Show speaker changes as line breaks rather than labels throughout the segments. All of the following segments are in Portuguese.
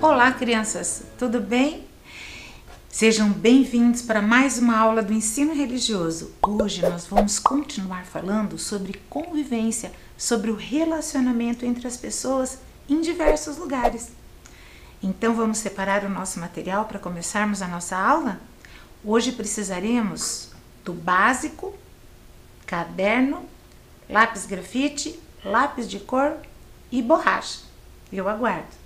Olá, crianças, tudo bem? Sejam bem-vindos para mais uma aula do ensino religioso. Hoje nós vamos continuar falando sobre convivência, sobre o relacionamento entre as pessoas em diversos lugares. Então vamos separar o nosso material para começarmos a nossa aula? Hoje precisaremos do básico, caderno, lápis grafite, lápis de cor e borracha. Eu aguardo.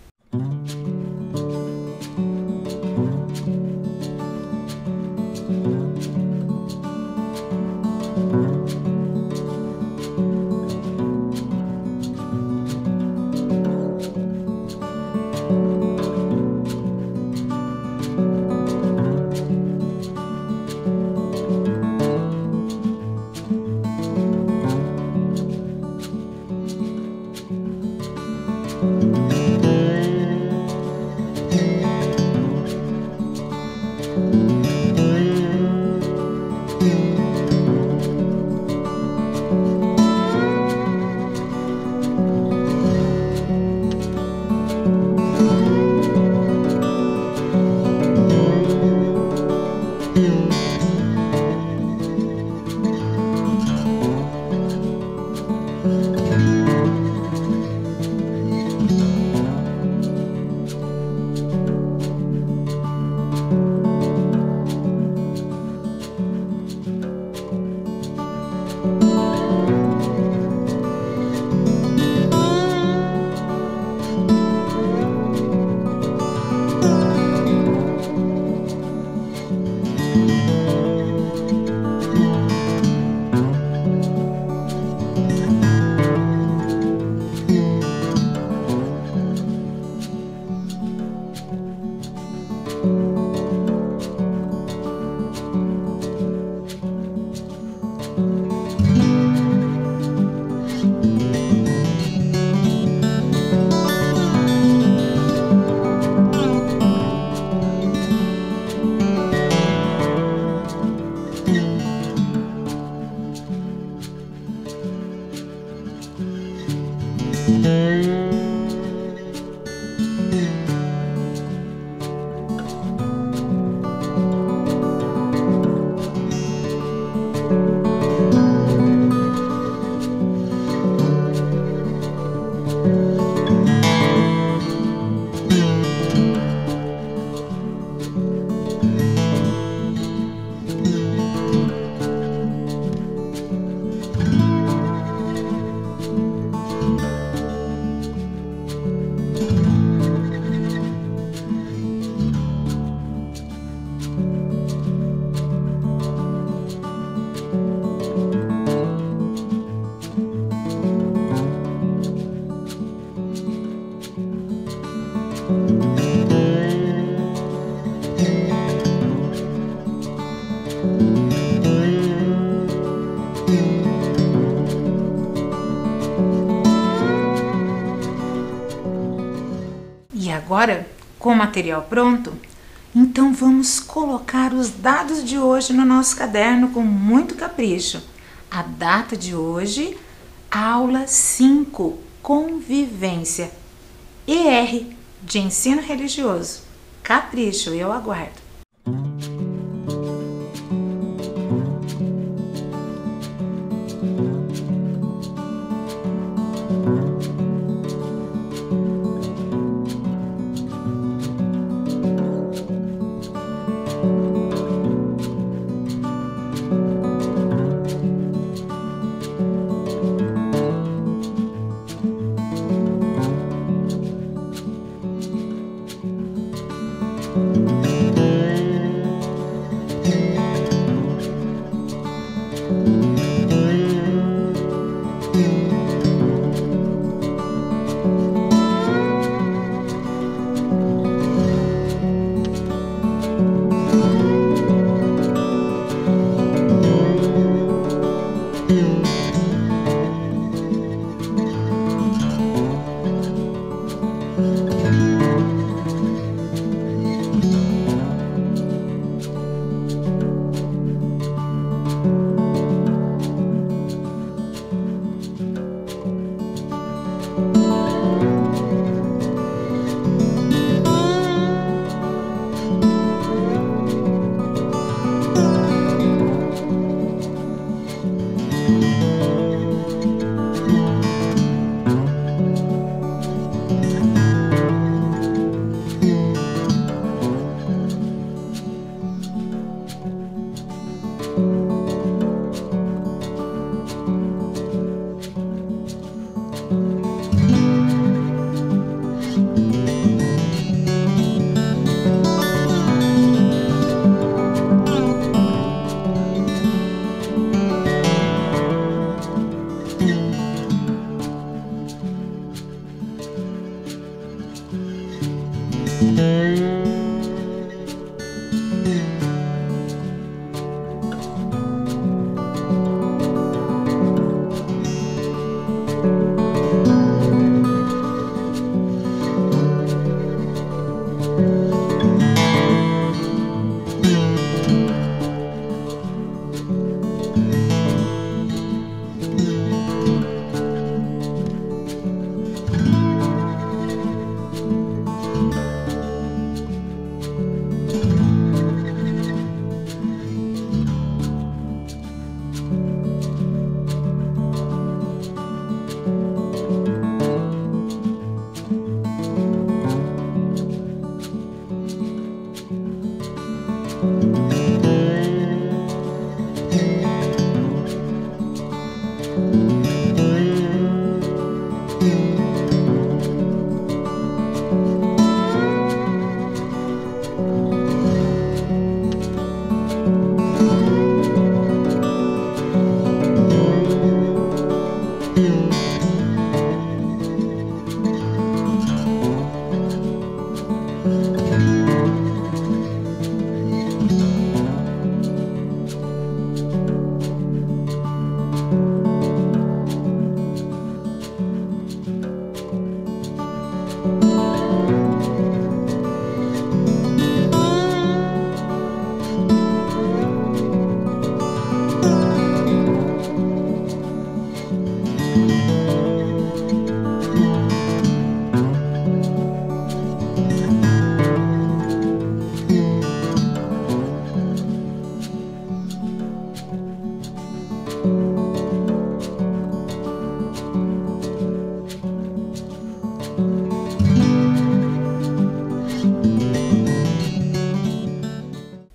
E agora, com o material pronto, então vamos colocar os dados de hoje no nosso caderno com muito capricho. A data de hoje, aula 5, convivência. ER, de ensino religioso. Capricho, eu aguardo.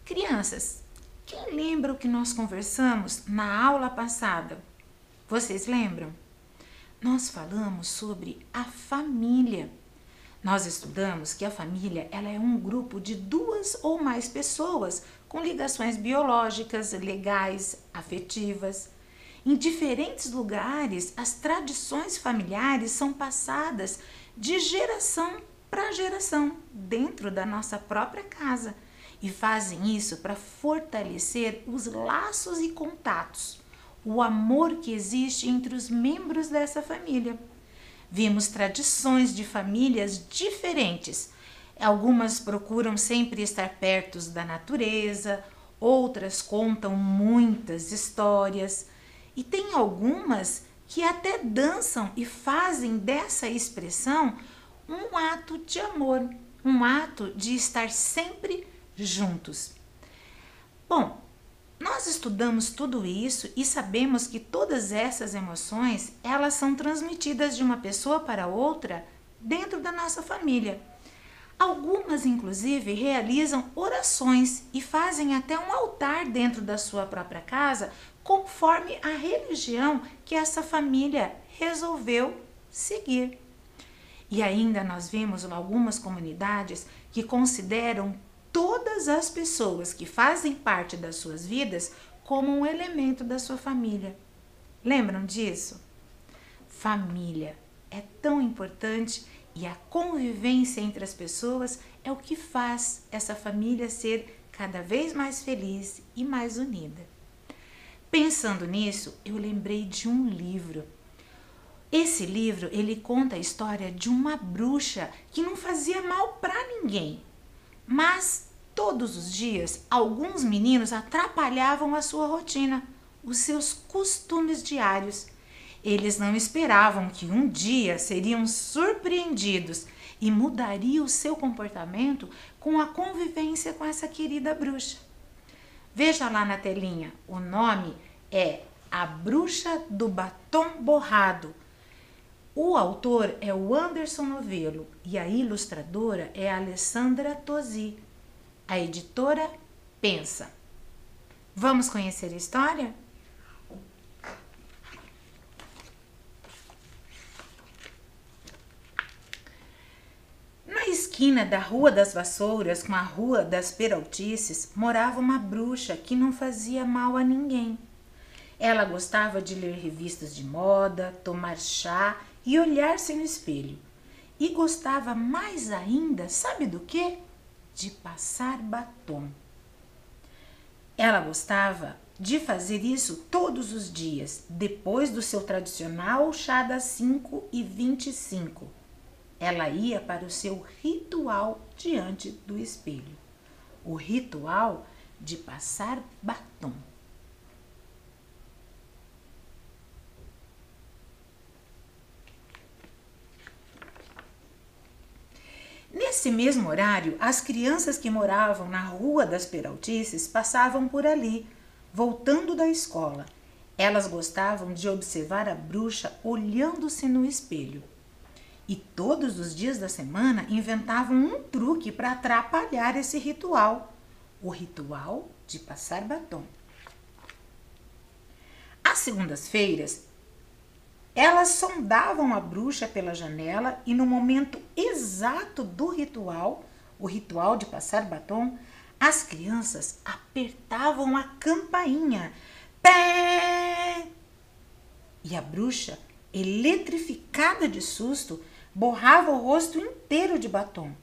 Crianças, quem lembra o que nós conversamos na aula passada? Vocês lembram? Nós falamos sobre a família. Nós estudamos que a família ela é um grupo de duas ou mais pessoas com ligações biológicas, legais, afetivas. Em diferentes lugares, as tradições familiares são passadas de geração para geração dentro da nossa própria casa e fazem isso para fortalecer os laços e contatos, o amor que existe entre os membros dessa família. Vimos tradições de famílias diferentes. Algumas procuram sempre estar perto da natureza, outras contam muitas histórias e tem algumas que até dançam e fazem dessa expressão um ato de amor, um ato de estar sempre juntos. Bom, nós estudamos tudo isso e sabemos que todas essas emoções, elas são transmitidas de uma pessoa para outra dentro da nossa família. Algumas, inclusive, realizam orações e fazem até um altar dentro da sua própria casa, conforme a religião que essa família resolveu seguir. E ainda nós vimos algumas comunidades que consideram todas as pessoas que fazem parte das suas vidas como um elemento da sua família. Lembram disso? Família é tão importante e a convivência entre as pessoas é o que faz essa família ser cada vez mais feliz e mais unida. Pensando nisso, eu lembrei de um livro. Esse livro, ele conta a história de uma bruxa que não fazia mal para ninguém. Mas todos os dias, alguns meninos atrapalhavam a sua rotina, os seus costumes diários. Eles não esperavam que um dia seriam surpreendidos e mudaria o seu comportamento com a convivência com essa querida bruxa. Veja lá na telinha, o nome é A Bruxa do Batom Borrado. O autor é o Anderson Novello e a ilustradora é a Alessandra Tosi. A editora Pensa. Vamos conhecer a história? Na esquina da Rua das Vassouras com a Rua das Peraltices morava uma bruxa que não fazia mal a ninguém. Ela gostava de ler revistas de moda, tomar chá e olhar-se no espelho. E gostava mais ainda, sabe do quê? De passar batom. Ela gostava de fazer isso todos os dias, depois do seu tradicional chá das 5h25. Ela ia para o seu ritual diante do espelho. O ritual de passar batom. Nesse mesmo horário, as crianças que moravam na Rua das Peraltices passavam por ali, voltando da escola. Elas gostavam de observar a bruxa olhando-se no espelho. E todos os dias da semana inventavam um truque para atrapalhar esse ritual, o ritual de passar batom. Às segundas-feiras, elas sondavam a bruxa pela janela e no momento exato do ritual, o ritual de passar batom, as crianças apertavam a campainha. Pé! E a bruxa, eletrificada de susto, borrava o rosto inteiro de batom.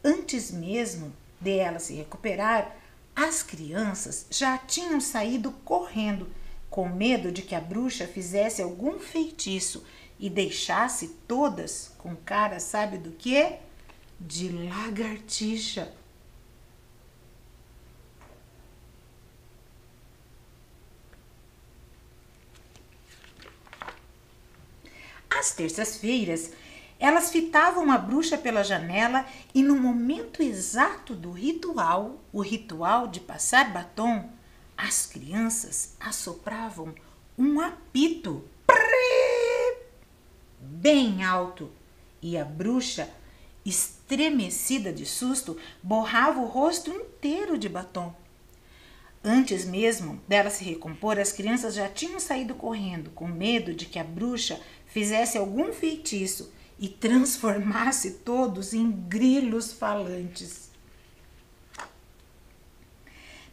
Antes mesmo de ela se recuperar, as crianças já tinham saído correndo, com medo de que a bruxa fizesse algum feitiço e deixasse todas com cara, sabe do quê? De lagartixa. Às terças-feiras, elas fitavam a bruxa pela janela e no momento exato do ritual, o ritual de passar batom, as crianças assopravam um apito bem alto e a bruxa, estremecida de susto, borrava o rosto inteiro de batom. Antes mesmo dela se recompor, as crianças já tinham saído correndo, com medo de que a bruxa fizesse algum feitiço e transformasse todos em grilos falantes.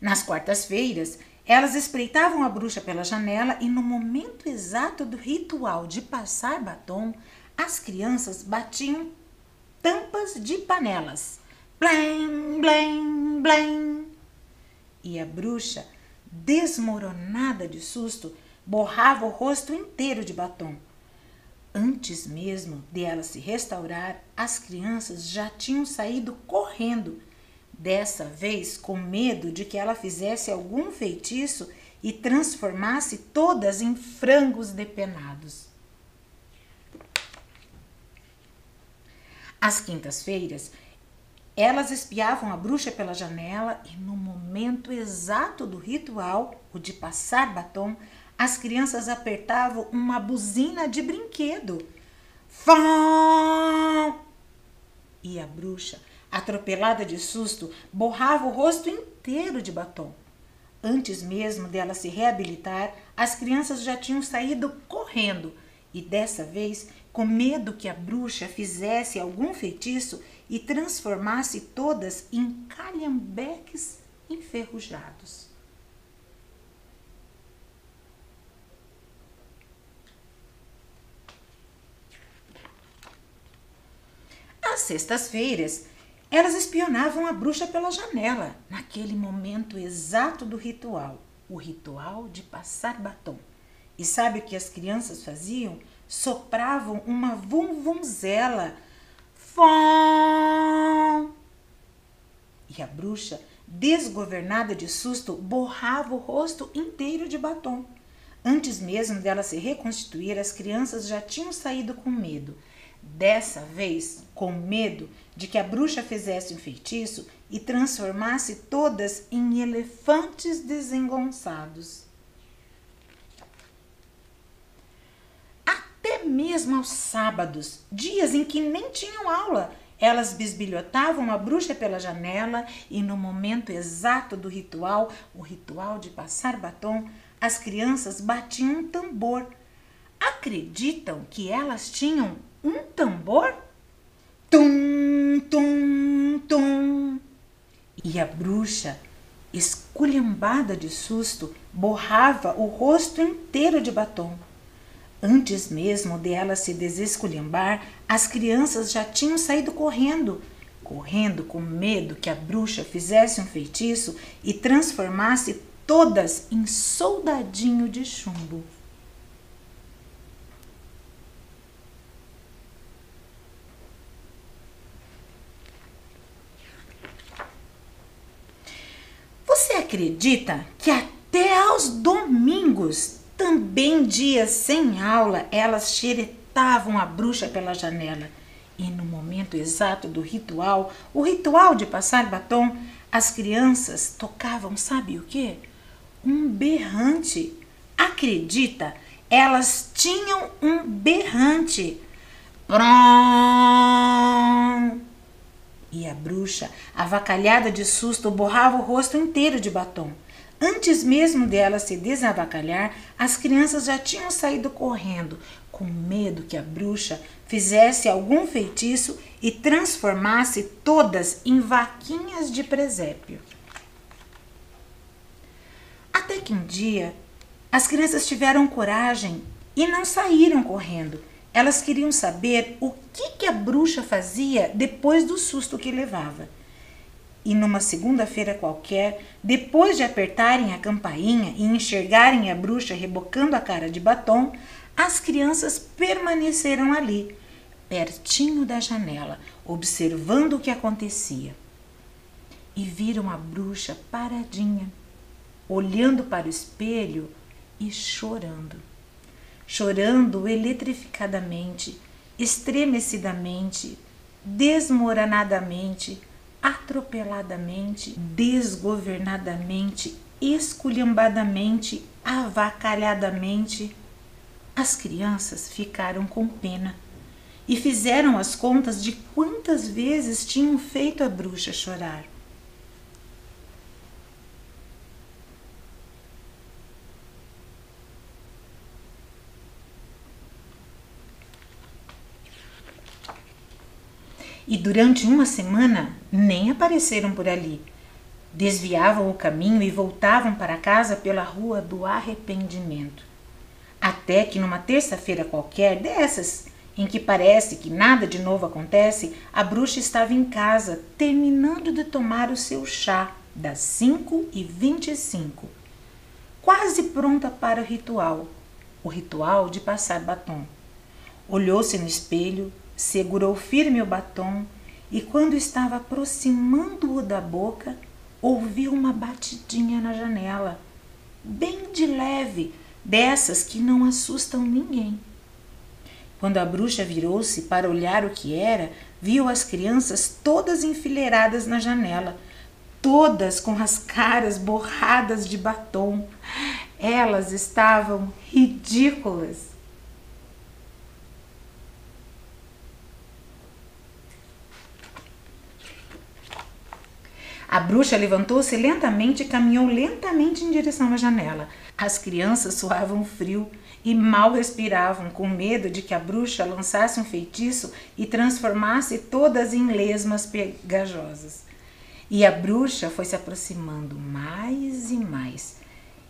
Nas quartas-feiras, elas espreitavam a bruxa pela janela e no momento exato do ritual de passar batom, as crianças batiam tampas de panelas. Blém, blém, blém. E a bruxa, desmoronada de susto, borrava o rosto inteiro de batom. Antes mesmo de ela se restaurar, as crianças já tinham saído correndo, dessa vez com medo de que ela fizesse algum feitiço e transformasse todas em frangos depenados. Às quintas-feiras, elas espiavam a bruxa pela janela e no momento exato do ritual, o de passar batom, as crianças apertavam uma buzina de brinquedo. Fom! E a bruxa, atropelada de susto, borrava o rosto inteiro de batom. Antes mesmo dela se reabilitar, as crianças já tinham saído correndo e dessa vez com medo que a bruxa fizesse algum feitiço e transformasse todas em calhambeques enferrujados. Às sextas-feiras, elas espionavam a bruxa pela janela, naquele momento exato do ritual, o ritual de passar batom. E sabe o que as crianças faziam? Sopravam uma vunvunzela. Fom! E a bruxa, desgovernada de susto, borrava o rosto inteiro de batom. Antes mesmo dela se reconstituir, as crianças já tinham saído com medo. Dessa vez, com medo de que a bruxa fizesse um feitiço e transformasse todas em elefantes desengonçados. Até mesmo aos sábados, dias em que nem tinham aula, elas bisbilhotavam a bruxa pela janela e no momento exato do ritual, o ritual de passar batom, as crianças batiam um tambor. Acreditam que elas tinham um tambor? Tum, tum, tum. E a bruxa, esculhambada de susto, borrava o rosto inteiro de batom. Antes mesmo de ela se desesculhambar, as crianças já tinham saído correndo com medo que a bruxa fizesse um feitiço e transformasse todas em soldadinho de chumbo. Você acredita que até aos domingos, também dias sem aula, elas xeretavam a bruxa pela janela? E no momento exato do ritual, o ritual de passar batom, as crianças tocavam, sabe o quê? Um berrante. Acredita? Elas tinham um berrante. Prom! E a bruxa, avacalhada de susto, borrava o rosto inteiro de batom. Antes mesmo dela se desavacalhar, as crianças já tinham saído correndo, com medo que a bruxa fizesse algum feitiço e transformasse todas em vaquinhas de presépio. Até que um dia, as crianças tiveram coragem e não saíram correndo. Elas queriam saber o que a bruxa fazia depois do susto que levava. E numa segunda-feira qualquer, depois de apertarem a campainha e enxergarem a bruxa rebocando a cara de batom, as crianças permaneceram ali, pertinho da janela, observando o que acontecia. E viram a bruxa paradinha, olhando para o espelho e chorando. chorando eletrificadamente, estremecidamente, desmoronadamente, atropeladamente, desgovernadamente, esculhambadamente, avacalhadamente. As crianças ficaram com pena e fizeram as contas de quantas vezes tinham feito a bruxa chorar. E durante uma semana nem apareceram por ali. Desviavam o caminho e voltavam para casa pela rua do arrependimento. Até que numa terça-feira qualquer dessas, em que parece que nada de novo acontece, a bruxa estava em casa, terminando de tomar o seu chá das 5h25, quase pronta para o ritual de passar batom. Olhou-se no espelho, segurou firme o batom e, quando estava aproximando-o da boca, ouviu uma batidinha na janela, bem de leve, dessas que não assustam ninguém. Quando a bruxa virou-se para olhar o que era, viu as crianças todas enfileiradas na janela, todas com as caras borradas de batom. Elas estavam ridículas. A bruxa levantou-se lentamente e caminhou lentamente em direção à janela. As crianças suavam frio e mal respiravam, com medo de que a bruxa lançasse um feitiço e transformasse todas em lesmas pegajosas. E a bruxa foi se aproximando mais e mais.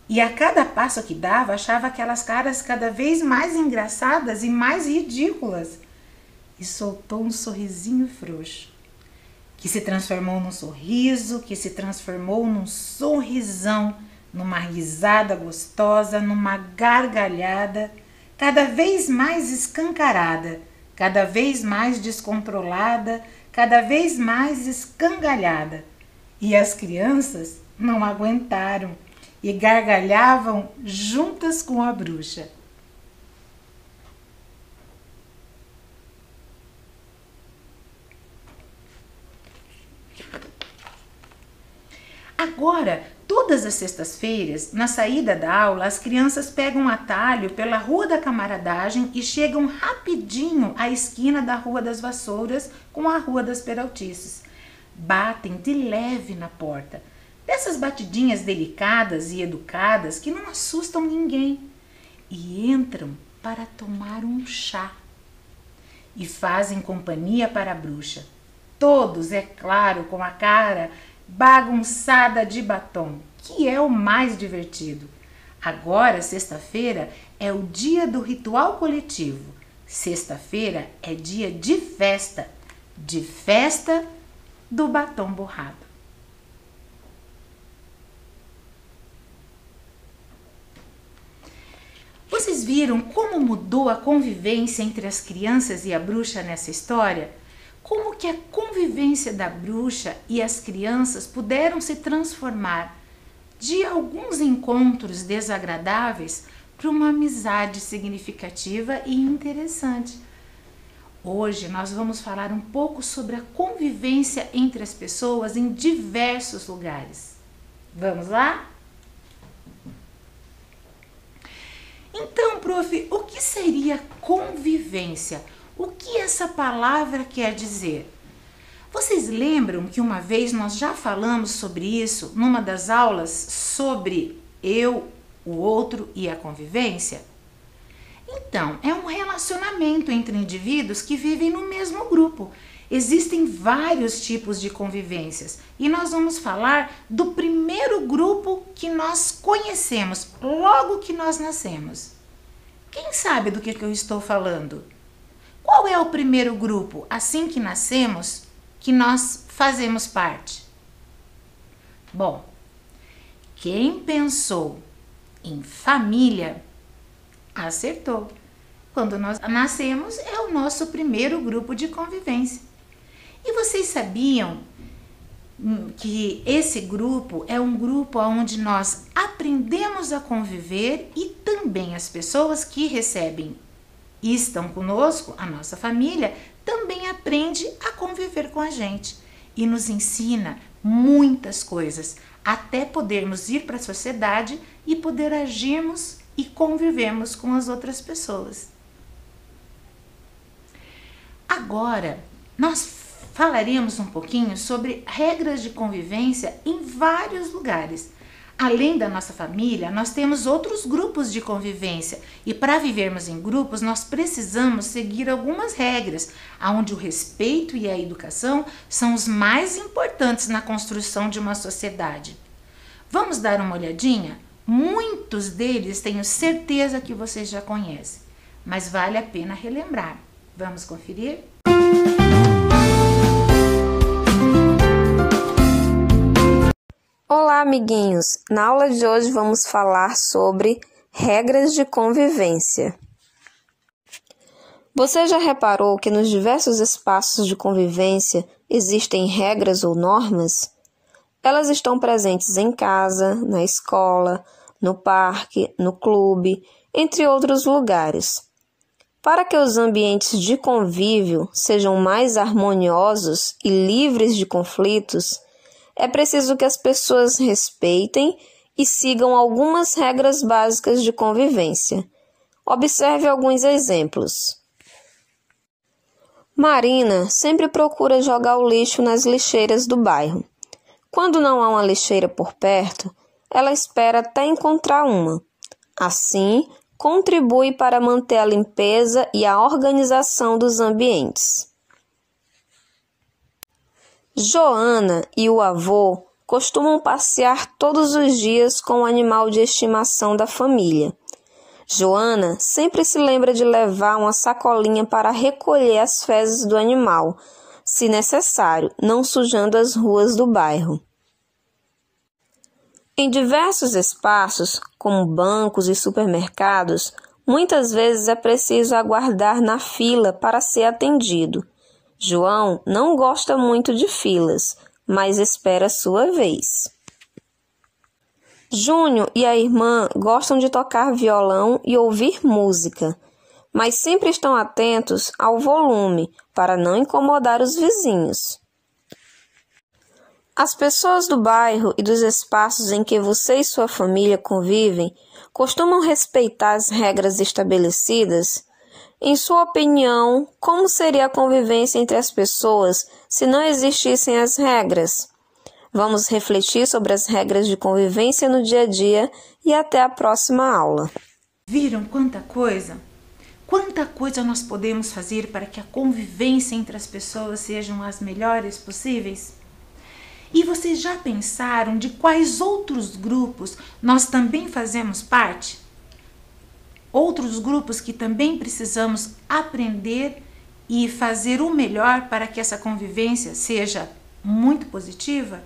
E a cada passo que dava, achava aquelas caras cada vez mais engraçadas e mais ridículas. E soltou um sorrisinho frouxo, que se transformou num sorriso, que se transformou num sorrisão, numa risada gostosa, numa gargalhada, cada vez mais escancarada, cada vez mais descontrolada, cada vez mais escangalhada. E as crianças não aguentaram e gargalhavam juntas com a bruxa. Agora, todas as sextas-feiras, na saída da aula, as crianças pegam um atalho pela Rua da Camaradagem e chegam rapidinho à esquina da Rua das Vassouras com a Rua das Peraltices. Batem de leve na porta, dessas batidinhas delicadas e educadas que não assustam ninguém, e entram para tomar um chá. E fazem companhia para a bruxa. Todos, é claro, com a cara bagunçada de batom, que é o mais divertido. Agora, sexta-feira, é o dia do ritual coletivo. Sexta-feira é dia de festa do batom borrado. Vocês viram como mudou a convivência entre as crianças e a bruxa nessa história? Como que a convivência da bruxa e as crianças puderam se transformar de alguns encontros desagradáveis para uma amizade significativa e interessante. Hoje nós vamos falar um pouco sobre a convivência entre as pessoas em diversos lugares. Vamos lá? Então, prof, o que seria convivência? O que essa palavra quer dizer? Vocês lembram que uma vez nós já falamos sobre isso numa das aulas sobre eu, o outro e a convivência? Então, é um relacionamento entre indivíduos que vivem no mesmo grupo. Existem vários tipos de convivências e nós vamos falar do primeiro grupo que nós conhecemos logo que nós nascemos. Quem sabe do que eu estou falando? Qual é o primeiro grupo, assim que nascemos, que nós fazemos parte? Bom, quem pensou em família, acertou. Quando nós nascemos, é o nosso primeiro grupo de convivência. E vocês sabiam que esse grupo é um grupo onde nós aprendemos a conviver e também as pessoas que recebem e estão conosco, a nossa família, também aprende a conviver com a gente e nos ensina muitas coisas, até podermos ir para a sociedade e poder agirmos e convivermos com as outras pessoas. Agora, nós falaremos um pouquinho sobre regras de convivência em vários lugares. Além da nossa família, nós temos outros grupos de convivência e para vivermos em grupos nós precisamos seguir algumas regras, onde o respeito e a educação são os mais importantes na construção de uma sociedade. Vamos dar uma olhadinha? Muitos deles tenho certeza que vocês já conhecem, mas vale a pena relembrar. Vamos conferir?
Olá, amiguinhos! Na aula de hoje vamos falar sobre regras de convivência. Você já reparou que nos diversos espaços de convivência existem regras ou normas? Elas estão presentes em casa, na escola, no parque, no clube, entre outros lugares. Para que os ambientes de convívio sejam mais harmoniosos e livres de conflitos, é preciso que as pessoas respeitem e sigam algumas regras básicas de convivência. Observe alguns exemplos. Marina sempre procura jogar o lixo nas lixeiras do bairro. Quando não há uma lixeira por perto, ela espera até encontrar uma. Assim, contribui para manter a limpeza e a organização dos ambientes. Joana e o avô costumam passear todos os dias com o animal de estimação da família. Joana sempre se lembra de levar uma sacolinha para recolher as fezes do animal, se necessário, não sujando as ruas do bairro. Em diversos espaços, como bancos e supermercados, muitas vezes é preciso aguardar na fila para ser atendido. João não gosta muito de filas, mas espera a sua vez. Júnior e a irmã gostam de tocar violão e ouvir música, mas sempre estão atentos ao volume para não incomodar os vizinhos. As pessoas do bairro e dos espaços em que você e sua família convivem costumam respeitar as regras estabelecidas? Em sua opinião, como seria a convivência entre as pessoas se não existissem as regras? Vamos refletir sobre as regras de convivência no dia a dia e até a próxima aula.
Viram quanta coisa? Quanta coisa nós podemos fazer para que a convivência entre as pessoas sejam as melhores possíveis? E vocês já pensaram de quais outros grupos nós também fazemos parte? Outros grupos que também precisamos aprender e fazer o melhor para que essa convivência seja muito positiva?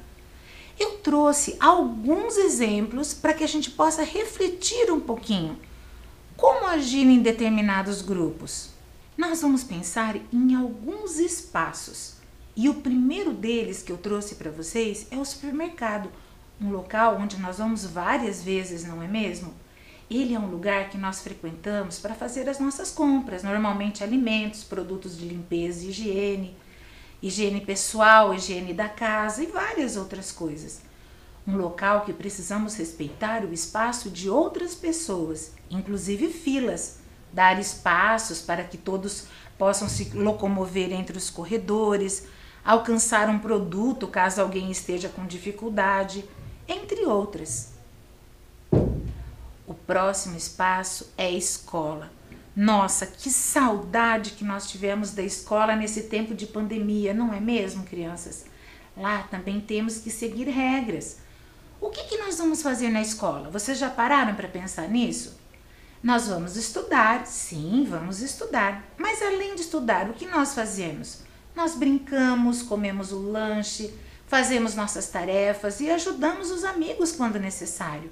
Eu trouxe alguns exemplos para que a gente possa refletir um pouquinho. Como agir em determinados grupos? Nós vamos pensar em alguns espaços. E o primeiro deles que eu trouxe para vocês é o supermercado, um local onde nós vamos várias vezes, não é mesmo? Ele é um lugar que nós frequentamos para fazer as nossas compras, normalmente alimentos, produtos de limpeza e higiene pessoal, higiene da casa e várias outras coisas. Um local que precisamos respeitar o espaço de outras pessoas, inclusive filas, dar espaços para que todos possam se locomover entre os corredores, alcançar um produto caso alguém esteja com dificuldade, entre outras. O próximo espaço é a escola. Nossa, que saudade que nós tivemos da escola nesse tempo de pandemia, não é mesmo, crianças? Lá também temos que seguir regras. O que nós vamos fazer na escola? Vocês já pararam para pensar nisso? Nós vamos estudar, sim, vamos estudar. Mas além de estudar, o que nós fazemos? Nós brincamos, comemos o lanche, fazemos nossas tarefas e ajudamos os amigos quando necessário.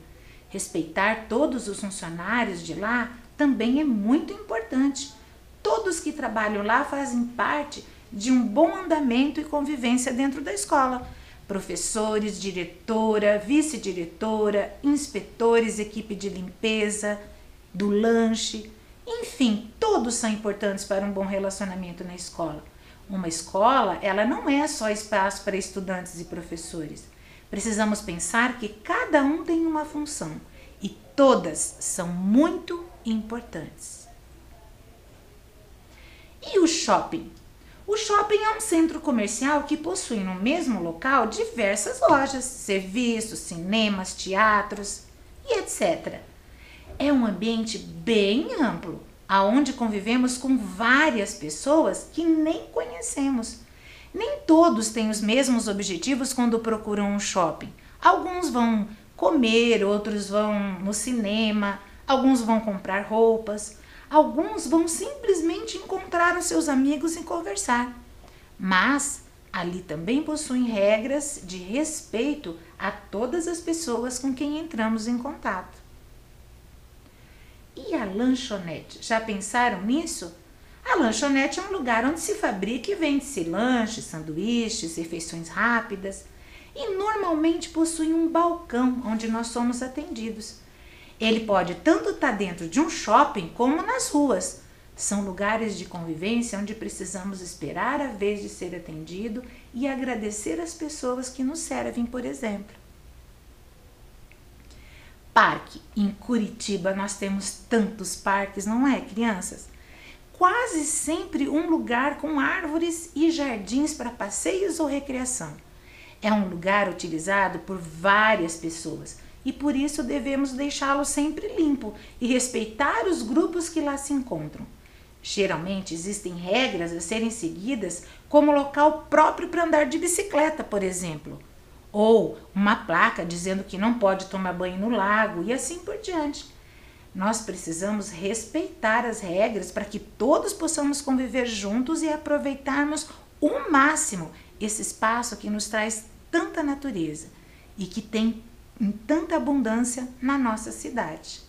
Respeitar todos os funcionários de lá também é muito importante. Todos que trabalham lá fazem parte de um bom andamento e convivência dentro da escola. Professores, diretora, vice-diretora, inspetores, equipe de limpeza, do lanche, enfim, todos são importantes para um bom relacionamento na escola. Uma escola, ela não é só espaço para estudantes e professores. Precisamos pensar que cada um tem uma função e todas são muito importantes. E o shopping? O shopping é um centro comercial que possui no mesmo local diversas lojas, serviços, cinemas, teatros e etc. É um ambiente bem amplo, aonde convivemos com várias pessoas que nem conhecemos. Nem todos têm os mesmos objetivos quando procuram um shopping. Alguns vão comer, outros vão no cinema, alguns vão comprar roupas, alguns vão simplesmente encontrar os seus amigos e conversar. Mas ali também possuem regras de respeito a todas as pessoas com quem entramos em contato. E a lanchonete? Já pensaram nisso? A lanchonete é um lugar onde se fabrica e vende-se lanches, sanduíches, refeições rápidas e normalmente possui um balcão onde nós somos atendidos. Ele pode tanto estar dentro de um shopping como nas ruas. São lugares de convivência onde precisamos esperar a vez de ser atendido e agradecer as pessoas que nos servem, por exemplo. Parque. Em Curitiba nós temos tantos parques, não é, crianças? Quase sempre um lugar com árvores e jardins para passeios ou recreação. É um lugar utilizado por várias pessoas e por isso devemos deixá-lo sempre limpo e respeitar os grupos que lá se encontram. Geralmente existem regras a serem seguidas, como local próprio para andar de bicicleta, por exemplo, ou uma placa dizendo que não pode tomar banho no lago e assim por diante. Nós precisamos respeitar as regras para que todos possamos conviver juntos e aproveitarmos o máximo esse espaço que nos traz tanta natureza e que tem em tanta abundância na nossa cidade.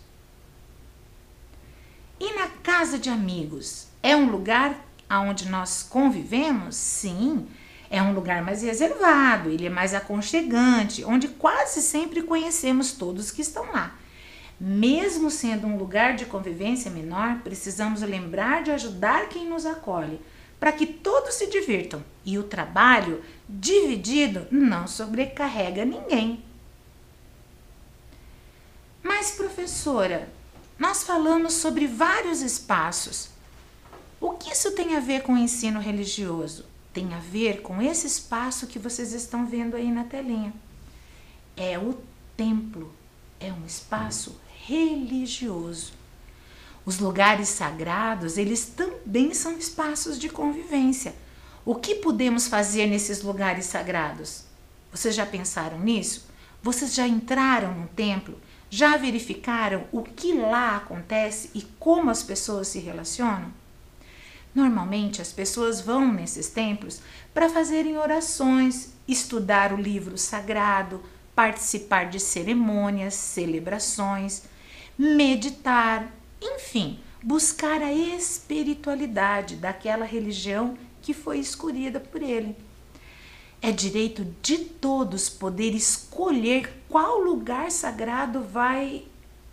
E na casa de amigos? É um lugar onde nós convivemos? Sim, é um lugar mais reservado, ele é mais aconchegante, onde quase sempre conhecemos todos que estão lá. Mesmo sendo um lugar de convivência menor, precisamos lembrar de ajudar quem nos acolhe, para que todos se divirtam e o trabalho dividido não sobrecarrega ninguém. Mas, professora, nós falamos sobre vários espaços. O que isso tem a ver com o ensino religioso? Tem a ver com esse espaço que vocês estão vendo aí na telinha. É o templo, é um espaço religioso. Os lugares sagrados, eles também são espaços de convivência. O que podemos fazer nesses lugares sagrados? Vocês já pensaram nisso? Vocês já entraram no templo? Já verificaram o que lá acontece e como as pessoas se relacionam? Normalmente as pessoas vão nesses templos para fazerem orações, estudar o livro sagrado, participar de cerimônias, celebrações, meditar, enfim, buscar a espiritualidade daquela religião que foi escolhida por ele. É direito de todos poder escolher qual lugar sagrado vai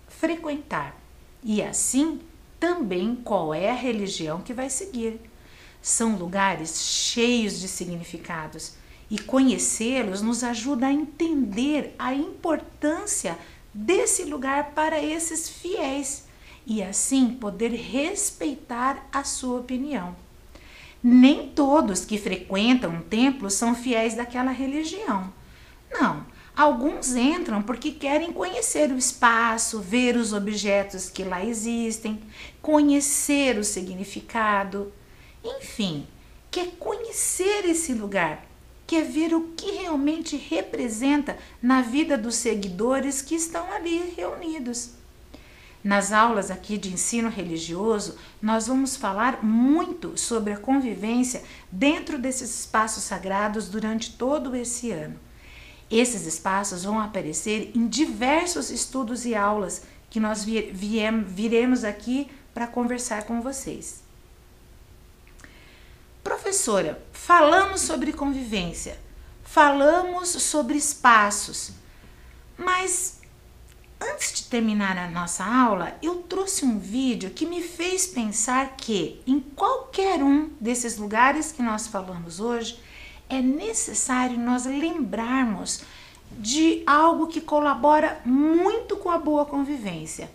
frequentar e assim também qual é a religião que vai seguir. São lugares cheios de significados e conhecê-los nos ajuda a entender a importância desse lugar para esses fiéis e assim poder respeitar a sua opinião. Nem todos que frequentam um templo são fiéis daquela religião. Não, alguns entram porque querem conhecer o espaço, ver os objetos que lá existem, conhecer o significado. Enfim, quer conhecer esse lugar, quer ver o que realmente representa na vida dos seguidores que estão ali reunidos. Nas aulas aqui de ensino religioso, nós vamos falar muito sobre a convivência dentro desses espaços sagrados durante todo esse ano. Esses espaços vão aparecer em diversos estudos e aulas que nós viremos aqui para conversar com vocês. Professora, falamos sobre convivência, falamos sobre espaços, mas antes de terminar a nossa aula, eu trouxe um vídeo que me fez pensar que em qualquer um desses lugares que nós falamos hoje, é necessário nós lembrarmos de algo que colabora muito com a boa convivência.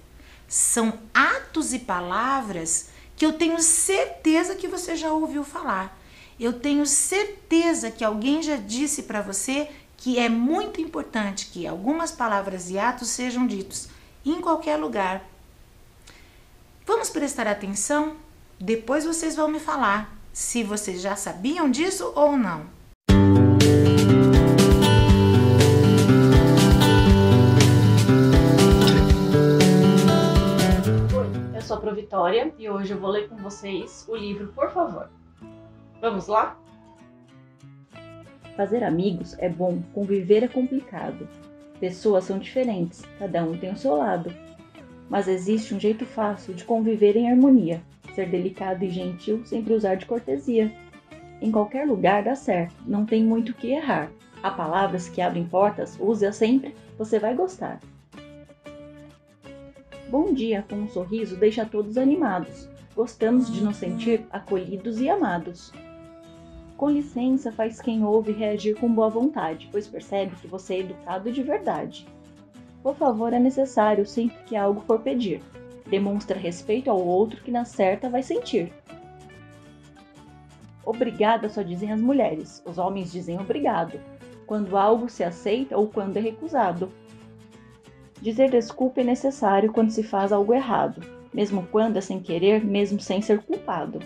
São atos e palavras que eu tenho certeza que você já ouviu falar. Eu tenho certeza que alguém já disse para você que é muito importante que algumas palavras e atos sejam ditos em qualquer lugar. Vamos prestar atenção? Depois vocês vão me falar se vocês já sabiam disso ou não.
Oi, eu sou a Pro Vitória e hoje eu vou ler com vocês o livro Por Favor. Vamos lá?
Fazer amigos é bom, conviver é complicado. Pessoas são diferentes, cada um tem o seu lado. Mas existe um jeito fácil de conviver em harmonia, ser delicado e gentil, sempre usar de cortesia. Em qualquer lugar dá certo, não tem muito o que errar. Há palavras que abrem portas, use-as sempre, você vai gostar. Bom dia com um sorriso deixa todos animados. Gostamos de nos sentir acolhidos e amados. Com licença faz quem ouve reagir com boa vontade, pois percebe que você é educado de verdade. Por favor é necessário sempre que algo for pedir. Demonstra respeito ao outro que na certa vai sentir. Obrigada só dizem as mulheres, os homens dizem obrigado, quando algo se aceita ou quando é recusado. Dizer desculpa é necessário quando se faz algo errado, mesmo quando é sem querer, mesmo sem ser culpado.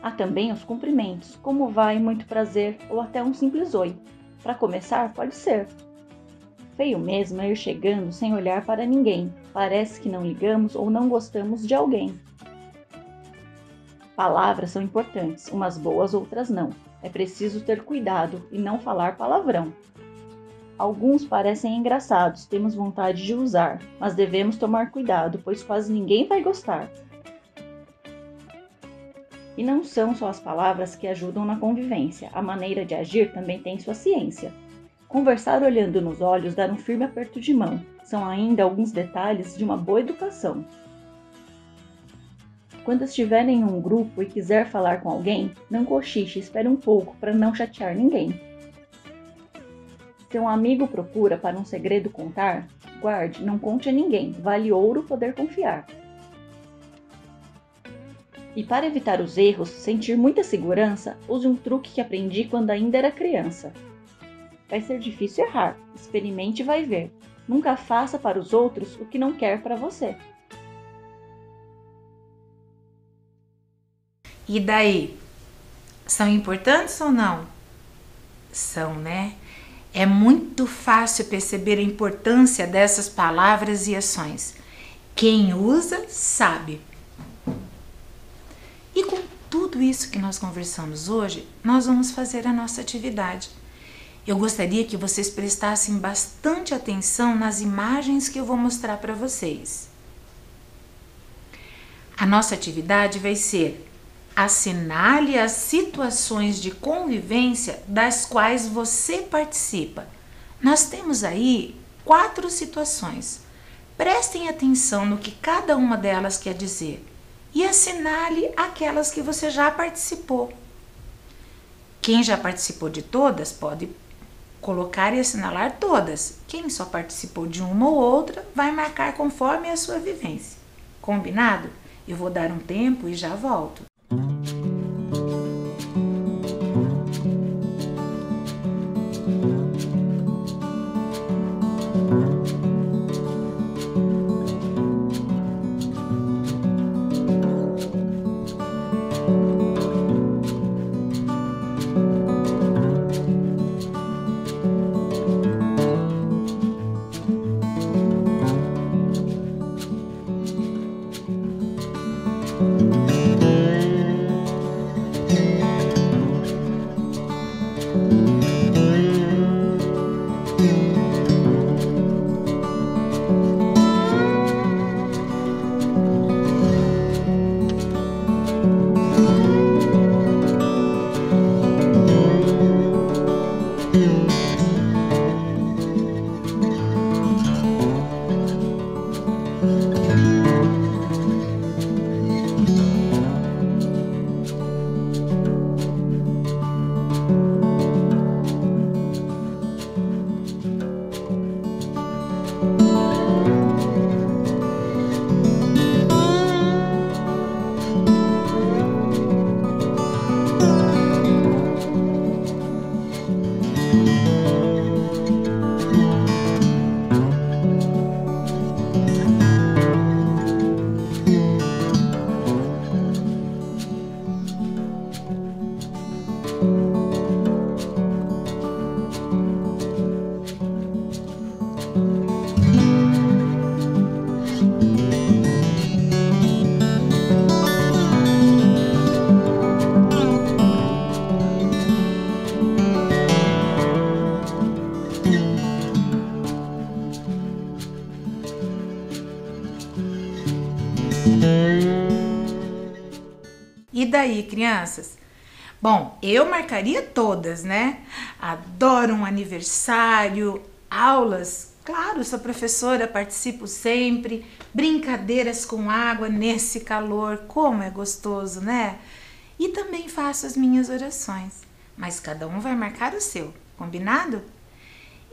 Há também os cumprimentos, como vai, muito prazer ou até um simples oi. Para começar, pode ser. Feio mesmo é ir chegando sem olhar para ninguém. Parece que não ligamos ou não gostamos de alguém. Palavras são importantes, umas boas, outras não. É preciso ter cuidado e não falar palavrão. Alguns parecem engraçados, temos vontade de usar, mas devemos tomar cuidado, pois quase ninguém vai gostar. E não são só as palavras que ajudam na convivência, a maneira de agir também tem sua ciência. Conversar olhando nos olhos, dar um firme aperto de mão, são ainda alguns detalhes de uma boa educação. Quando estiver em um grupo e quiser falar com alguém, não cochiche, espere um pouco para não chatear ninguém. Se um amigo procura para um segredo contar, guarde, não conte a ninguém, vale ouro poder confiar. E para evitar os erros, sentir muita segurança, use um truque que aprendi quando ainda era criança. Vai ser difícil errar, experimente e vai ver. Nunca faça para os outros o que não quer para você.
E daí? São importantes ou não? São, né? É muito fácil perceber a importância dessas palavras e ações. Quem usa, sabe. E com tudo isso que nós conversamos hoje, nós vamos fazer a nossa atividade. Eu gostaria que vocês prestassem bastante atenção nas imagens que eu vou mostrar para vocês. A nossa atividade vai ser: assinale as situações de convivência das quais você participa. Nós temos aí 4 situações. Prestem atenção no que cada uma delas quer dizer e assinale aquelas que você já participou. Quem já participou de todas pode colocar e assinalar todas. Quem só participou de uma ou outra vai marcar conforme a sua vivência. Combinado? Eu vou dar um tempo e já volto. E daí, crianças? Bom, eu marcaria todas, né? Adoro um aniversário, aulas. Claro, sou professora, participo sempre. Brincadeiras com água nesse calor, como é gostoso, né? E também faço as minhas orações. Mas cada um vai marcar o seu, combinado?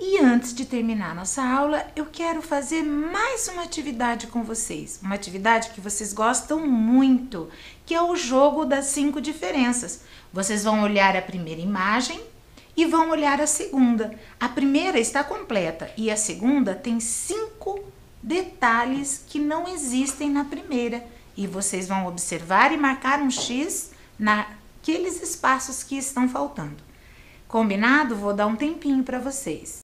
E antes de terminar nossa aula, eu quero fazer mais uma atividade com vocês. Uma atividade que vocês gostam muito, que é o jogo das 5 diferenças. Vocês vão olhar a primeira imagem e vão olhar a segunda. A primeira está completa e a segunda tem 5 detalhes que não existem na primeira. E vocês vão observar e marcar um X naqueles espaços que estão faltando. Combinado? Vou dar um tempinho para vocês.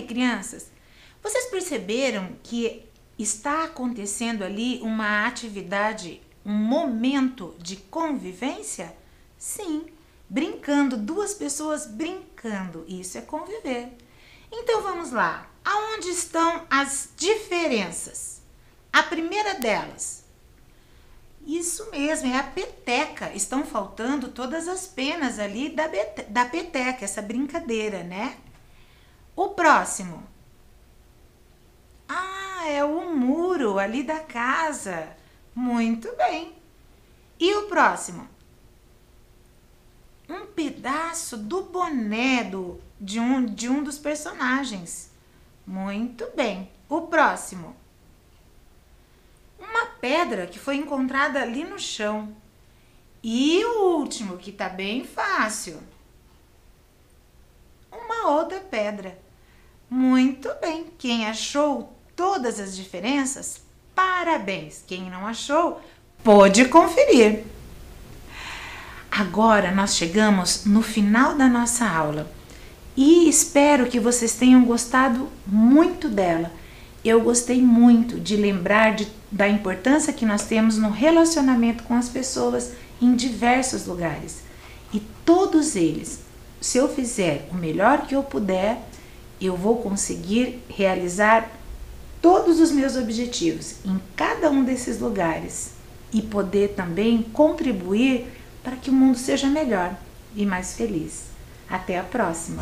Crianças, vocês perceberam que está acontecendo ali uma atividade, um momento de convivência? Sim, brincando, 2 pessoas brincando, isso é conviver. Então vamos lá, aonde estão as diferenças? A primeira delas, isso mesmo, é a peteca, estão faltando todas as penas ali da peteca, essa brincadeira, né? O próximo, é o muro. muro ali da casa. Muito bem. E o próximo? Um pedaço do boné de um dos personagens. Muito bem. O próximo? Uma pedra que foi encontrada ali no chão. E o último, que tá bem fácil. Uma outra pedra. Muito bem. Quem achou todas as diferenças, parabéns. Quem não achou, pode conferir. Agora nós chegamos no final da nossa aula e espero que vocês tenham gostado muito dela. Eu gostei muito de lembrar da importância que nós temos no relacionamento com as pessoas em diversos lugares. E todos eles, se eu fizer o melhor que eu puder, eu vou conseguir realizar todos os meus objetivos em cada um desses lugares e poder também contribuir para que o mundo seja melhor e mais feliz. Até a próxima!